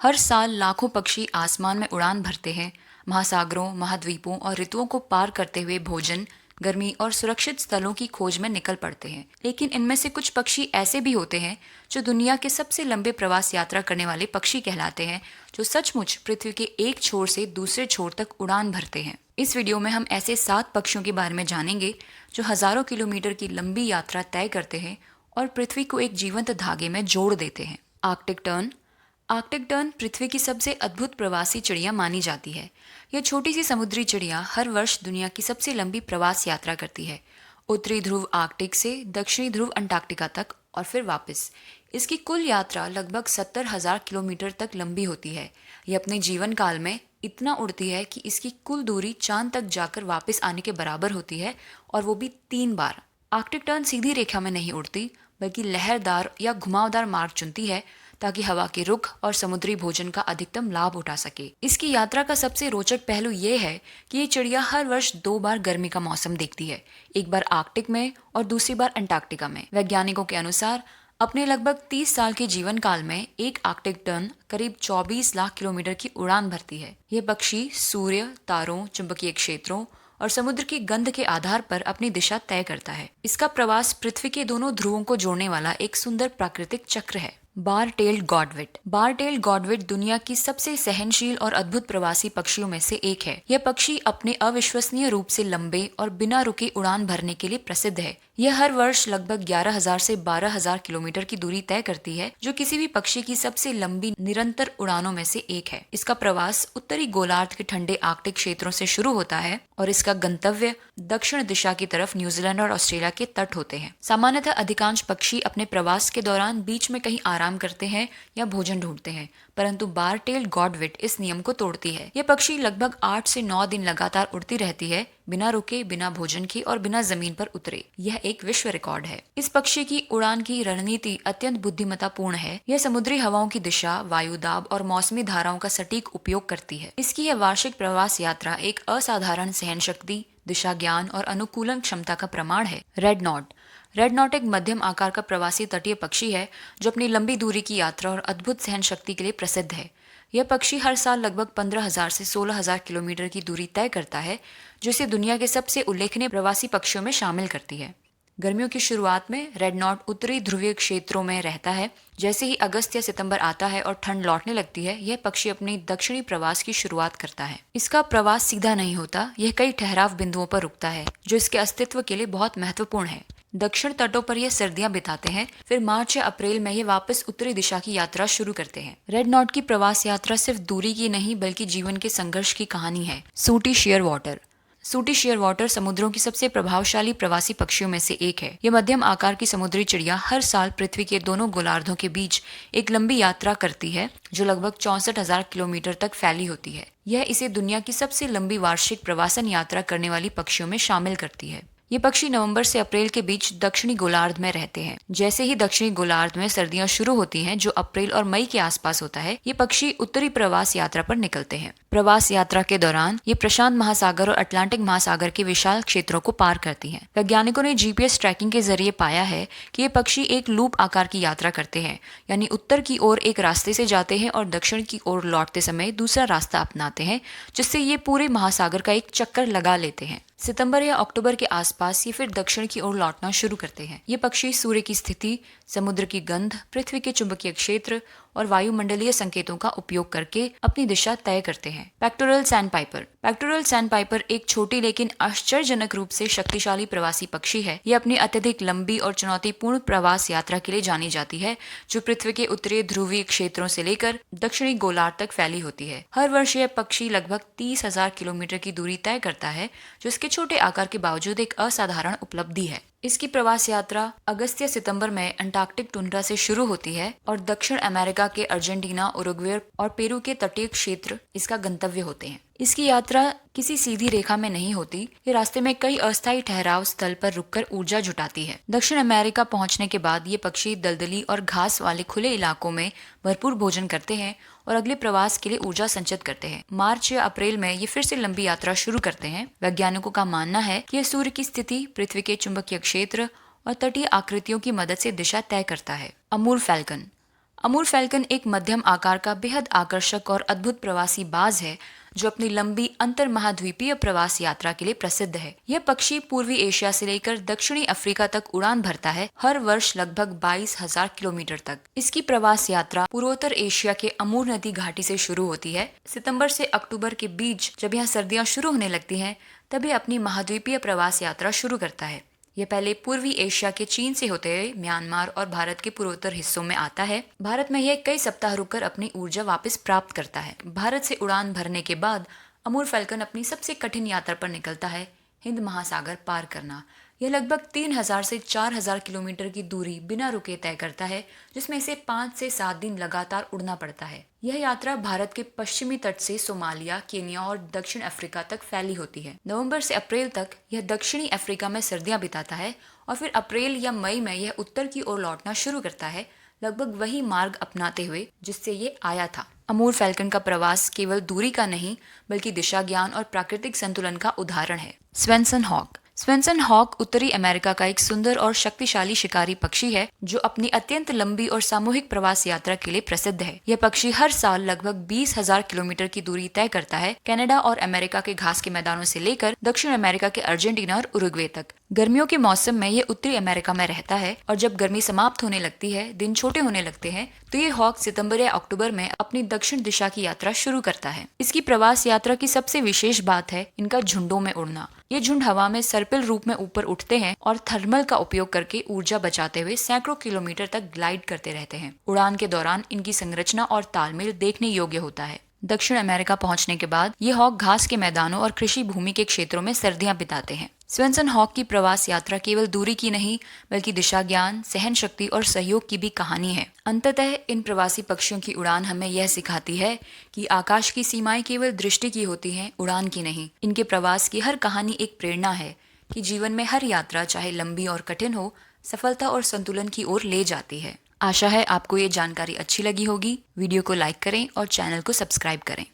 हर साल लाखों पक्षी आसमान में उड़ान भरते हैं, महासागरों, महाद्वीपों और ऋतुओं को पार करते हुए भोजन, गर्मी और सुरक्षित स्थलों की खोज में निकल पड़ते हैं। लेकिन इनमें से कुछ पक्षी ऐसे भी होते हैं जो दुनिया के सबसे लंबे प्रवास यात्रा करने वाले पक्षी कहलाते हैं, जो सचमुच पृथ्वी के एक छोर से दूसरे छोर तक उड़ान भरते हैं। इस वीडियो में हम ऐसे 7 पक्षियों के बारे में जानेंगे जो हजारों किलोमीटर की लंबी यात्रा तय करते हैं और पृथ्वी को एक जीवंत धागे में जोड़ देते हैं। आर्कटिक टर्न पृथ्वी की सबसे अद्भुत प्रवासी चिड़िया मानी जाती है। यह छोटी सी समुद्री चिड़िया हर वर्ष दुनिया की सबसे लंबी प्रवास यात्रा करती है, उत्तरी ध्रुव आर्कटिक से दक्षिणी ध्रुव अंटार्कटिका तक और फिर वापस। इसकी कुल यात्रा लगभग 70,000 किलोमीटर तक लंबी होती है। यह अपने जीवन काल में इतना उड़ती है कि इसकी कुल दूरी चांद तक जाकर वापस आने के बराबर होती है, और वो भी 3 बार। आर्कटिक टर्न सीधी रेखा में नहीं उड़ती, बल्कि लहरदार या घुमावदार मार्ग चुनती है ताकि हवा के रुख और समुद्री भोजन का अधिकतम लाभ उठा सके। इसकी यात्रा का सबसे रोचक पहलू ये है कि ये चिड़िया हर वर्ष 2 बार गर्मी का मौसम देखती है, एक बार आर्कटिक में और दूसरी बार अंटार्कटिका में। वैज्ञानिकों के अनुसार अपने लगभग 30 साल के जीवन काल में एक आर्कटिक टर्न करीब 24 लाख किलोमीटर की उड़ान भरती है। यह पक्षी सूर्य, तारों, चुंबकीय क्षेत्रों और समुद्र की गंध के आधार पर अपनी दिशा तय करता है। इसका प्रवास पृथ्वी के दोनों ध्रुवों को जोड़ने वाला एक सुंदर प्राकृतिक चक्र है। बार टेल्ड गॉडविट दुनिया की सबसे सहनशील और अद्भुत प्रवासी पक्षियों में से एक है। यह पक्षी अपने अविश्वसनीय रूप से लंबे और बिना रुके उड़ान भरने के लिए प्रसिद्ध है। यह हर वर्ष लगभग 11,000 से 12,000 किलोमीटर की दूरी तय करती है, जो किसी भी पक्षी की सबसे लंबी निरंतर उड़ानों में से एक है। इसका प्रवास उत्तरी गोलार्ध के ठंडे आर्कटिक क्षेत्रों से शुरू होता है और इसका गंतव्य दक्षिण दिशा की तरफ न्यूजीलैंड और ऑस्ट्रेलिया के तट होते हैं। सामान्यतः अधिकांश पक्षी अपने प्रवास के दौरान बीच में कहीं आराम करते हैं या भोजन ढूंढते हैं, परंतु बार टेल्ड गॉडविट इस नियम को तोड़ती है। यह पक्षी लगभग 8 से 9 दिन लगातार उड़ती रहती है, बिना रुके, बिना भोजन के और बिना जमीन पर उतरे। यह एक विश्व रिकॉर्ड है। इस पक्षी की उड़ान की रणनीति अत्यंत बुद्धिमत्तापूर्ण है। यह समुद्री हवाओं की दिशा, वायु दाब और मौसमी धाराओं का सटीक उपयोग करती है। इसकी यह वार्षिक प्रवास यात्रा एक असाधारण सहन शक्ति, दिशा ज्ञान और अनुकूलन क्षमता का प्रमाण है। रेड नॉट एक मध्यम आकार का प्रवासी तटीय पक्षी है जो अपनी लंबी दूरी की यात्रा और अद्भुत सहन शक्ति के लिए प्रसिद्ध है। यह पक्षी हर साल लगभग 15,000 से 16,000 किलोमीटर की दूरी तय करता है, जो इसे दुनिया के सबसे उल्लेखनीय प्रवासी पक्षियों में शामिल करती है। गर्मियों की शुरुआत में रेड नॉट उत्तरी ध्रुवीय क्षेत्रों में रहता है। जैसे ही अगस्त या सितंबर आता है और ठंड लौटने लगती है, यह पक्षी अपनी दक्षिणी प्रवास की शुरुआत करता है। इसका प्रवास सीधा नहीं होता, यह कई ठहराव बिंदुओं पर रुकता है, जो इसके अस्तित्व के लिए बहुत महत्वपूर्ण है। दक्षिण तटों पर यह सर्दियां बिताते हैं, फिर मार्च या अप्रैल में ये वापस उत्तरी दिशा की यात्रा शुरू करते हैं। रेड नॉट की प्रवास यात्रा सिर्फ दूरी की नहीं, बल्कि जीवन के संघर्ष की कहानी है। सूटी शेयर वाटर समुद्रों की सबसे प्रभावशाली प्रवासी पक्षियों में से एक है। यह मध्यम आकार की समुद्री चिड़िया हर साल पृथ्वी के दोनों गोलार्धों के बीच एक लंबी यात्रा करती है, जो लगभग 64,000 किलोमीटर तक फैली होती है। यह इसे दुनिया की सबसे लंबी वार्षिक प्रवासन यात्रा करने वाली पक्षियों में शामिल करती है। ये पक्षी नवंबर से अप्रैल के बीच दक्षिणी गोलार्ध में रहते हैं। जैसे ही दक्षिणी गोलार्ध में सर्दियां शुरू होती हैं, जो अप्रैल और मई के आसपास होता है, ये पक्षी उत्तरी प्रवास यात्रा पर निकलते हैं। प्रवास यात्रा के दौरान ये प्रशांत महासागर और अटलांटिक महासागर के विशाल क्षेत्रों को पार करती हैं। वैज्ञानिकों ने जीपीएस ट्रैकिंग के जरिए पाया है कि ये पक्षी एक लूप आकार की यात्रा करते हैं, यानी उत्तर की ओर एक रास्ते से जाते हैं और दक्षिण की ओर लौटते समय दूसरा रास्ता अपनाते हैं, जिससे ये पूरे महासागर का एक चक्कर लगा लेते हैं। सितंबर या अक्टूबर के आसपास ये फिर दक्षिण की ओर लौटना शुरू करते हैं। ये पक्षी सूर्य की स्थिति, समुद्र की गंध, पृथ्वी के चुंबकीय क्षेत्र और वायुमंडलीय संकेतों का उपयोग करके अपनी दिशा तय करते हैं। पेक्टोरल सैंडपाइपर एक छोटी लेकिन आश्चर्यजनक रूप से शक्तिशाली प्रवासी पक्षी है। यह अपनी अत्यधिक लंबी और चुनौतीपूर्ण प्रवास यात्रा के लिए जानी जाती है, जो पृथ्वी के उत्तरी ध्रुवीय क्षेत्रों से लेकर दक्षिणी गोलार्ध तक फैली होती है। हर वर्ष यह पक्षी लगभग 30,000 किलोमीटर की दूरी तय करता है, जो इसके छोटे आकार के बावजूद एक असाधारण उपलब्धि है। इसकी प्रवास यात्रा अगस्त या सितंबर में अंटार्कटिक टुंड्रा से शुरू होती है और दक्षिण अमेरिका के अर्जेंटीना, उरुग्वे और पेरू के तटीय क्षेत्र इसका गंतव्य होते हैं। इसकी यात्रा किसी सीधी रेखा में नहीं होती। ये रास्ते में कई अस्थायी ठहराव स्थल पर रुककर ऊर्जा जुटाती है। दक्षिण अमेरिका पहुंचने के बाद ये पक्षी दलदली और घास वाले खुले इलाकों में भरपूर भोजन करते हैं और अगले प्रवास के लिए ऊर्जा संचित करते हैं। मार्च या अप्रैल में ये फिर से लंबी यात्रा शुरू करते हैं। वैज्ञानिकों का मानना है कि यह सूर्य की स्थिति, पृथ्वी के चुंबकीय क्षेत्र और तटीय आकृतियों की मदद से दिशा तय करता है। अमूर फैल्कन एक मध्यम आकार का बेहद आकर्षक और अद्भुत प्रवासी बाज है जो अपनी लंबी अंतर महाद्वीपीय प्रवास यात्रा के लिए प्रसिद्ध है। यह पक्षी पूर्वी एशिया से लेकर दक्षिणी अफ्रीका तक उड़ान भरता है, हर वर्ष लगभग 22,000 किलोमीटर तक। इसकी प्रवास यात्रा पूर्वोत्तर एशिया के अमूर नदी घाटी से शुरू होती है। सितंबर से अक्टूबर के बीच जब यहाँ सर्दियाँ शुरू होने लगती हैं, तभी अपनी महाद्वीपीय प्रवास यात्रा शुरू करता है। यह पहले पूर्वी एशिया के चीन से होते हुए म्यांमार और भारत के पूर्वोत्तर हिस्सों में आता है। भारत में यह कई सप्ताह रुककर अपनी ऊर्जा वापस प्राप्त करता है। भारत से उड़ान भरने के बाद अमूर फैल्कन अपनी सबसे कठिन यात्रा पर निकलता है, हिंद महासागर पार करना। यह लगभग 3,000 से 4,000 किलोमीटर की दूरी बिना रुके तय करता है, जिसमें इसे 5 से 7 दिन लगातार उड़ना पड़ता है। यह यात्रा भारत के पश्चिमी तट से सोमालिया, केन्या और दक्षिण अफ्रीका तक फैली होती है। नवंबर से अप्रैल तक यह दक्षिणी अफ्रीका में सर्दियां बिताता है और फिर अप्रैल या मई में यह उत्तर की ओर लौटना शुरू करता है, लगभग वही मार्ग अपनाते हुए जिससे ये आया था। अमूर फैल्कन का प्रवास केवल दूरी का नहीं बल्कि दिशा ज्ञान और प्राकृतिक संतुलन का उदाहरण है। Swenson hoc. स्वेंसन हॉक उत्तरी अमेरिका का एक सुंदर और शक्तिशाली शिकारी पक्षी है जो अपनी अत्यंत लंबी और सामूहिक प्रवास यात्रा के लिए प्रसिद्ध है। यह पक्षी हर साल लगभग 20,000 किलोमीटर की दूरी तय करता है, कनाडा और अमेरिका के घास के मैदानों से लेकर दक्षिण अमेरिका के अर्जेंटीना और उरुग्वे तक। गर्मियों के मौसम में यह उत्तरी अमेरिका में रहता है और जब गर्मी समाप्त होने लगती है, दिन छोटे होने लगते हैं, तो ये हॉक सितंबर या अक्टूबर में अपनी दक्षिण दिशा की यात्रा शुरू करता है। इसकी प्रवास यात्रा की सबसे विशेष बात है इनका झुंडों में उड़ना। ये झुंड हवा में सर्पिल रूप में ऊपर उठते हैं और थर्मल का उपयोग करके ऊर्जा बचाते हुए सैकड़ों किलोमीटर तक ग्लाइड करते रहते हैं। उड़ान के दौरान इनकी संरचना और तालमेल देखने योग्य होता है। दक्षिण अमेरिका पहुंचने के बाद ये हॉक घास के मैदानों और कृषि भूमि के क्षेत्रों में सर्दियां बिताते हैं। स्वेंसन हॉक की प्रवास यात्रा केवल दूरी की नहीं बल्कि दिशा ज्ञान, सहन शक्ति और सहयोग की भी कहानी है। अंततः इन प्रवासी पक्षियों की उड़ान हमें यह सिखाती है कि आकाश की सीमाएं केवल दृष्टि की होती हैं, उड़ान की नहीं। इनके प्रवास की हर कहानी एक प्रेरणा है कि जीवन में हर यात्रा चाहे लंबी और कठिन हो, सफलता और संतुलन की ओर ले जाती है। आशा है आपको ये जानकारी अच्छी लगी होगी। वीडियो को लाइक करें और चैनल को सब्सक्राइब करें।